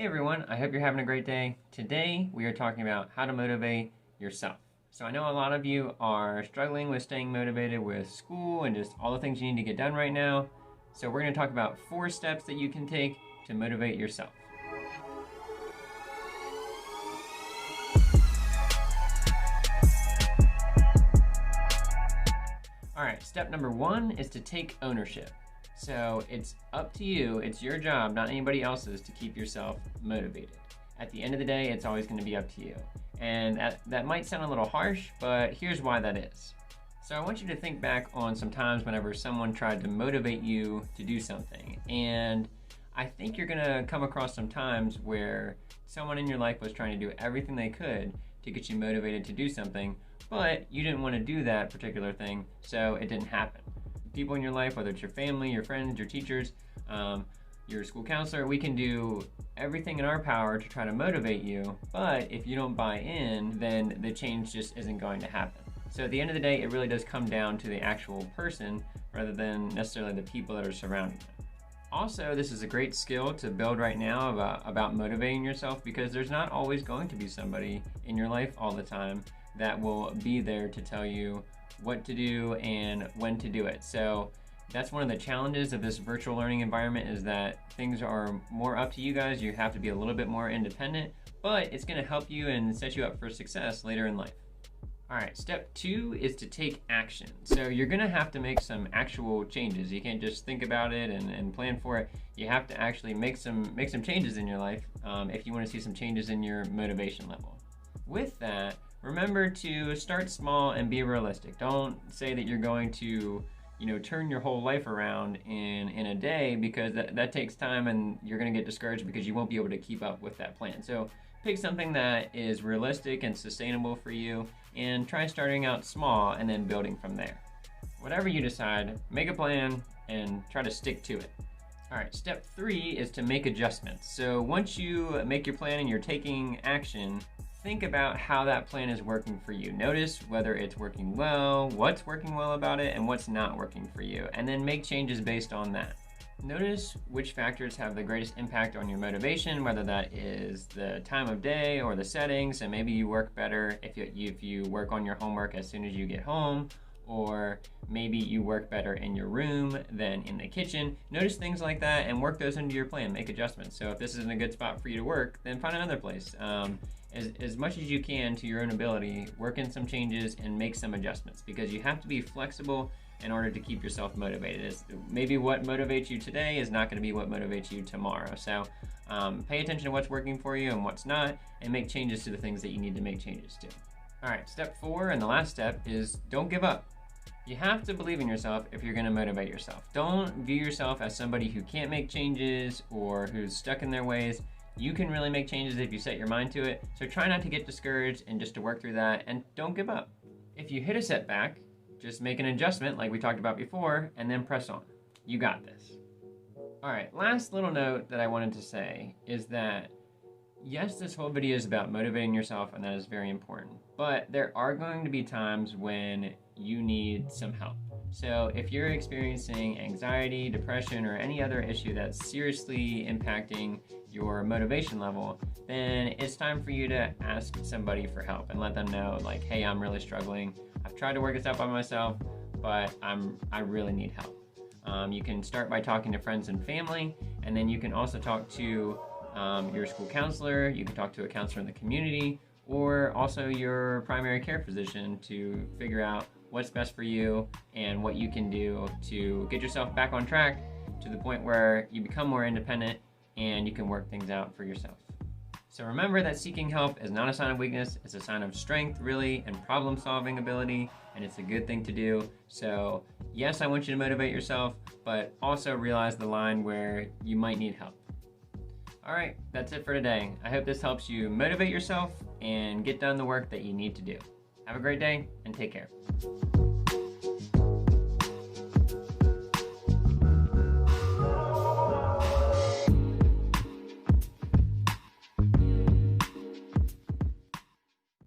Hey everyone, I hope you're having a great day. Today we are talking about how to motivate yourself. So I know a lot of you are struggling with staying motivated with school and just all the things you need to get done right now. So we're going to talk about 4 steps that you can take to motivate yourself. Alright, step number 1 is to take ownership. So it's up to you, it's your job, not anybody else's, to keep yourself motivated. At the end of the day, it's always going to be up to you. And that might sound a little harsh, but here's why that is. So I want you to think back on some times whenever someone tried to motivate you to do something. And I think you're going to come across some times where someone in your life was trying to do everything they could to get you motivated to do something, but you didn't want to do that particular thing, so it didn't happen. People in your life, whether it's your family, your friends, your teachers, your school counselor, we can do everything in our power to try to motivate you, but if you don't buy in, then the change just isn't going to happen. So at the end of the day, it really does come down to the actual person rather than necessarily the people that are surrounding them. Also, this is a great skill to build right now about motivating yourself, because there's not always going to be somebody in your life all the time that will be there to tell you what to do and when to do it. So that's one of the challenges of this virtual learning environment, is that things are more up to you guys. You have to be a little bit more independent, but it's going to help you and set you up for success later in life. All right, step 2 is to take action. So you're going to have to make some actual changes. You can't just think about it and plan for it. You have to actually make some changes in your life if you want to see some changes in your motivation level. With that, remember to start small and be realistic. Don't say that you're going to, turn your whole life around in a day, because that takes time and you're going to get discouraged because you won't be able to keep up with that plan. So pick something that is realistic and sustainable for you, and try starting out small and then building from there. Whatever you decide, make a plan and try to stick to it. All right, step 3 is to make adjustments. So once you make your plan and you're taking action, think about how that plan is working for you. Notice whether it's working well, what's working well about it, and what's not working for you, and then make changes based on that. Notice which factors have the greatest impact on your motivation, whether that is the time of day or the settings. So maybe you work better if you work on your homework as soon as you get home, or maybe you work better in your room than in the kitchen. Notice things like that and work those into your plan. Make adjustments. So if this isn't a good spot for you to work, then find another place. As much as you can, to your own ability, work in some changes and make some adjustments, because you have to be flexible in order to keep yourself motivated. Maybe what motivates you today is not going to be what motivates you tomorrow. So pay attention to what's working for you and what's not, and make changes to the things that you need to make changes to. All right, step 4 and the last step is don't give up. You have to believe in yourself if you're going to motivate yourself. Don't view yourself as somebody who can't make changes or who's stuck in their ways. You can really make changes if you set your mind to it. So try not to get discouraged and just to work through that, and don't give up. If you hit a setback, just make an adjustment like we talked about before, and then press on. You got this. All right, last little note that I wanted to say is that yes, this whole video is about motivating yourself, and that is very important, but there are going to be times when you need some help. So if you're experiencing anxiety, depression, or any other issue that's seriously impacting your motivation level, then it's time for you to ask somebody for help and let them know, like, hey, I'm really struggling. I've tried to work this out by myself, but I really need help. You can start by talking to friends and family, and then you can also talk to your school counselor. You can talk to a counselor in the community, or also your primary care physician, to figure out what's best for you and what you can do to get yourself back on track to the point where you become more independent and you can work things out for yourself. So remember that seeking help is not a sign of weakness, it's a sign of strength, really, and problem-solving ability, and it's a good thing to do. So yes, I want you to motivate yourself, but also realize the line where you might need help. All right, that's it for today. I hope this helps you motivate yourself and get done the work that you need to do. Have a great day and take care.